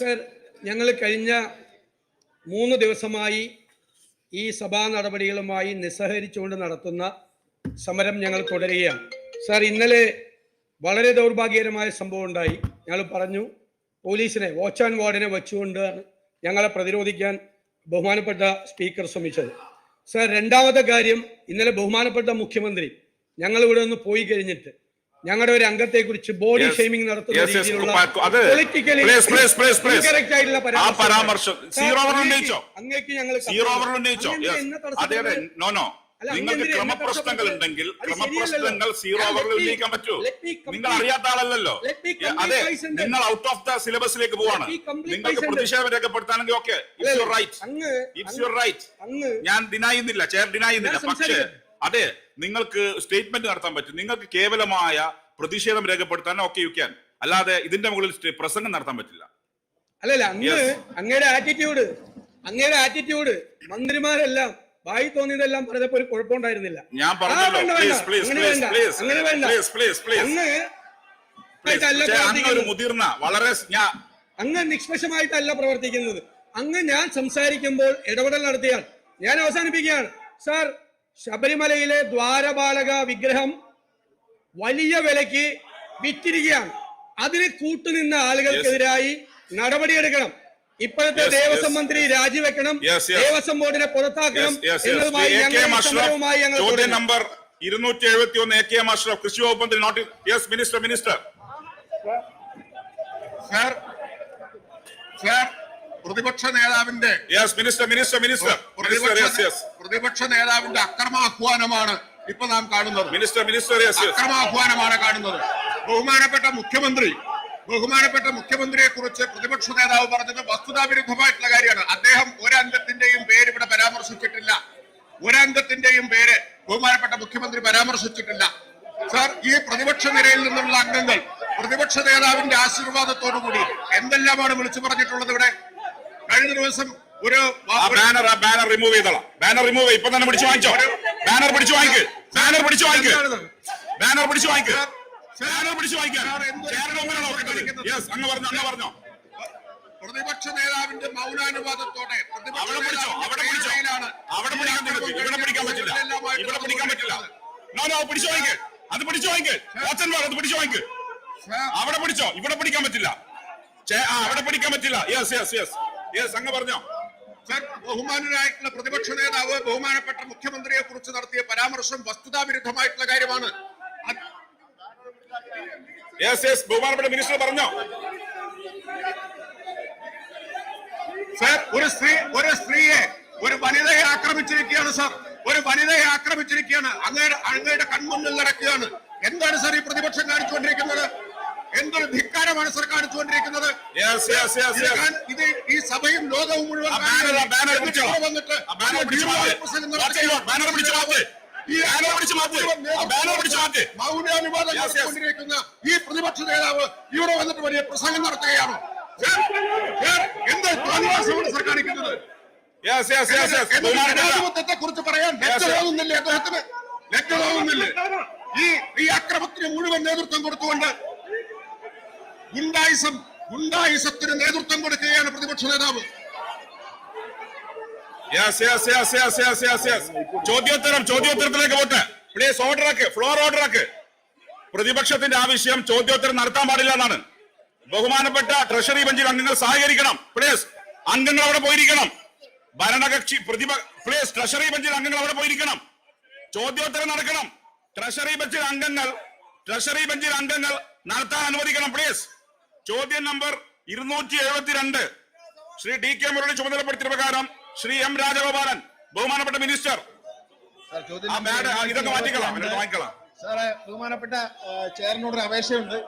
Sir, ഞങ്ങൾ കഴിഞ്ഞ 3 ദിവസമായി ഈ സഭാ നടപടികളുമായി നിസ്സഹരിച്ചുകൊണ്ട് നടത്തുന്ന സമരം ഞങ്ങൾ തുടരുകയാണ്. സർ, ഇന്നലെ വളരെ ദൗർഭാഗ്യകരമായ സംഭവം ഉണ്ടായി. ഞങ്ങൾ പറഞ്ഞു, പോലീസിനെ വാച്ച് ആൻഡ് വാർഡിനെ വെച്ചുകൊണ്ട് ഞങ്ങളെ പ്രതിരോധിക്കാൻ ബഹുമാനപ്പെട്ട സ്പീക്കർ ശ്രമിച്ചത്. സർ, രണ്ടാമത്തെ കാര്യം, ഇന്നലെ ബഹുമാനപ്പെട്ട മുഖ്യമന്ത്രി ഞങ്ങൾ ഇവിടെ നിന്ന് പോയി കഴിഞ്ഞിട്ട് ഞങ്ങളുടെ ഒരു അംഗത്തെ കുറിച്ച് ബോഡി ഷെയ്മിംഗ് നടത്തുന്ന രീതിയിലുള്ള പൊളിറ്റിക്കലി ഇൻകറക്റ്റ് ആയിട്ടുള്ള പരാമർശം അങ്ങേക്ക് ഞങ്ങൾ നിങ്ങൾക്ക് ക്രമപ്രശ്നങ്ങൾ ഉണ്ടെങ്കിൽ ക്രമപ്രശ്നങ്ങൾ സീറോ ഓവറിൽ ഉന്നയിക്കാൻ പറ്റൂ. നിങ്ങൾ അറിയാത്ത ആളല്ലല്ലോ. അതെ, നിങ്ങൾ ഔട്ട് ഓഫ് ദ സിലബസിലേക്ക് പോവാണ്. നിങ്ങൾക്ക് പ്രതിഷേധം രേഖപ്പെടുത്താണെങ്കിൽ ഓക്കെ, ഇറ്റ്സ് യുവർ റൈറ്റ്. ഞാൻ ഡിനായുന്നില്ല, ചെയർ ഡിനായുന്നില്ല. പക്ഷേ അതെ, നിങ്ങൾക്ക് സ്റ്റേറ്റ്മെന്റ് നടത്താൻ പറ്റും. നിങ്ങൾക്ക് കേവലമായ പ്രതിഷേധം രേഖപ്പെടുത്താൻ ഓക്കെ യു ക്യാൻ. അല്ലാതെ ഇതിന്റെ മുകളിൽ പ്രസംഗം നടത്താൻ പറ്റില്ല. അല്ലല്ല, അങ്ങയുടെ ആറ്റിറ്റ്യൂഡ് മന്ത്രിമാരെല്ലാം വായി തോന്നിയതെല്ലാം പറഞ്ഞപ്പോ ഒരു കുഴപ്പമുണ്ടായിരുന്നില്ല. ഞാൻ മുതിർന്ന വളരെ അങ്ങ് നിഷ്പക്ഷമായിട്ടല്ല പ്രവർത്തിക്കുന്നത്. അങ്ങ് ഞാൻ സംസാരിക്കുമ്പോൾ ഇടപെടൽ നടത്തിയാൽ ഞാൻ അവസാനിപ്പിക്കുകയാണ്. സാർ, ശബരിമലയിലെ ദ്വാരപാലക വിഗ്രഹം വലിയ വിലയ്ക്ക് വിറ്റിരിക്കുകയാണ്. അതിന് കൂട്ടുനിന്ന ആളുകൾക്കെതിരായി നടപടിയെടുക്കണം. ഇപ്പോഴത്തെ ദേവസ്വം മന്ത്രി രാജിവെക്കണം, ദേവസ്വം ബോർഡിനെ പുറത്താക്കണം എന്നതുമായി ചോദ്യം നമ്പർ 271 AK അഷ്റഫ്, കൃഷി വകുപ്പ് മന്ത്രി. Not yes minister. പ്രതിപക്ഷ നേതാവിന്റെ പ്രതിപക്ഷ നേതാവിന്റെ അക്രമാഹ്വാനമാണ് ഇപ്പൊ നാം കാണുന്നത്. അക്രമാഹ്വാനമാണ് കാണുന്നത്. ബഹുമാനപ്പെട്ട മുഖ്യമന്ത്രിയെ കുറിച്ച് പ്രതിപക്ഷ നേതാവ് പറഞ്ഞത് വസ്തുതാവിരുദ്ധമായിട്ടുള്ള കാര്യമാണ്. അദ്ദേഹം ഒരംഗത്തിന്റെയും പേര് ഇവിടെ പരാമർശിച്ചിട്ടില്ല. ഒരംഗത്തിന്റെയും പേര് ബഹുമാനപ്പെട്ട മുഖ്യമന്ത്രി പരാമർശിച്ചിട്ടില്ല. സാർ, ഈ പ്രതിപക്ഷ നിരയിൽ നിന്നുള്ള അംഗങ്ങൾ പ്രതിപക്ഷ നേതാവിന്റെ ആശീർവാദത്തോടുകൂടി എന്തെല്ലാമാണ് വിളിച്ചു പറഞ്ഞിട്ടുള്ളത് ഇവിടെ? കഴിഞ്ഞ ദിവസം ഒരു ബാനർ റിമൂവ് ചെയ്തോളാം. ബാനർ റിമൂവ് ഇപ്പൊ തന്നെ പിടിച്ചു വാങ്ങിച്ചോ. ബാനർ പിടിച്ചു വാങ്ങിക്ക്. പ്രതിപക്ഷ നേതാവിന്റെ മൗനാനുവാദത്തോടെ അവിടെ പിടിക്കാൻ പറ്റില്ല. അത് പിടിച്ചു വാങ്ങിക്ക്. അവിടെ പിടിച്ചോ, ഇവിടെ പിടിക്കാൻ പറ്റില്ല. അവിടെ പിടിക്കാൻ പറ്റില്ല. യെസ് അങ്ങ് പറഞ്ഞോ. ബഹുമാനരായിട്ടുള്ള പ്രതിപക്ഷ നേതാവ് ബഹുമാനപ്പെട്ട മുഖ്യമന്ത്രിയെ കുറിച്ച് നടത്തിയ പരാമർശം വസ്തുതാവിരുദ്ധമായിട്ടുള്ള കാര്യമാണ്. ബഹുമാനപ്പെട്ട മിനിസ്റ്റർ പറഞ്ഞോ. സാർ, ഒരു സ്ത്രീയെ ഒരു വനിതയെ ആക്രമിച്ചിരിക്കുകയാണ്. സാർ, ഒരു വനിതയെ ആക്രമിച്ചിരിക്കുകയാണ്. അങ്ങയുടെ കൺമുന്നിൽ നടക്കുകയാണ്. എന്താണ് സാർ ഈ പ്രതിപക്ഷം കാണിച്ചുകൊണ്ടിരിക്കുന്നത്? എന്തൊരു ധിക്കാരമാണ് സർ കാണിച്ചുകൊണ്ടിരിക്കുന്നത്? ഇത് ഈ സഭയും ലോകവും മുഴുവൻ മൗനാനുവാദം ഈ പ്രതിപക്ഷ നേതാവ് ഇവിടെ വന്നിട്ട് വലിയ പ്രസംഗം നടത്തുകയാണ്. എന്ത് തോന്നിവാസമാണ് സർ കാണിക്കുന്നത്? ജനാധിപത്യത്തെ കുറിച്ച് പറയാൻ ലജ്ജ തോന്നുന്നില്ലേ? ഈ അക്രമത്തിന് മുഴുവൻ നേതൃത്വം കൊടുത്തുകൊണ്ട് ഗുണ്ടായിസത്തിന് നേതൃത്വം കൊടുക്കുകയാണ് പ്രതിപക്ഷ നേതാവ്. ചോദ്യോത്തരത്തിലേക്ക് പോട്ടെ. പ്ലീസ് ഫ്ലോർ ഓർഡർ ആക്ക്. പ്രതിപക്ഷത്തിന്റെ ആവശ്യം ചോദ്യോത്തരം നടത്താൻ പാടില്ല എന്നാണ്. ബഹുമാനപ്പെട്ട ട്രഷറി ബെഞ്ചിൽ അംഗങ്ങൾ സഹകരിക്കണം. പ്ലീസ് അംഗങ്ങൾ അവിടെ പോയിരിക്കണം. ഭരണകക്ഷി പ്ലീസ് ട്രഷറി ബെഞ്ചിൽ അംഗങ്ങൾ അവിടെ പോയിരിക്കണം. ചോദ്യോത്തരം നടക്കണം. ട്രഷറി ബെഞ്ചിൽ അംഗങ്ങൾ നടത്താൻ അനുവദിക്കണം. പ്ലീസ്. ചോദ്യം നമ്പർ 272 ശ്രീ DK മുരളി ചുമതലപ്പെടുത്തിയ പ്രകാരം ശ്രീ M രാജഗോപാലൻ, ബഹുമാനപ്പെട്ട മിനിസ്റ്റർ, ഇതൊക്കെ വാങ്ങിക്കളാം. സാറേ, ബഹുമാനപ്പെട്ട ചെയറിനോടൊരു അപേക്ഷയുണ്ട്.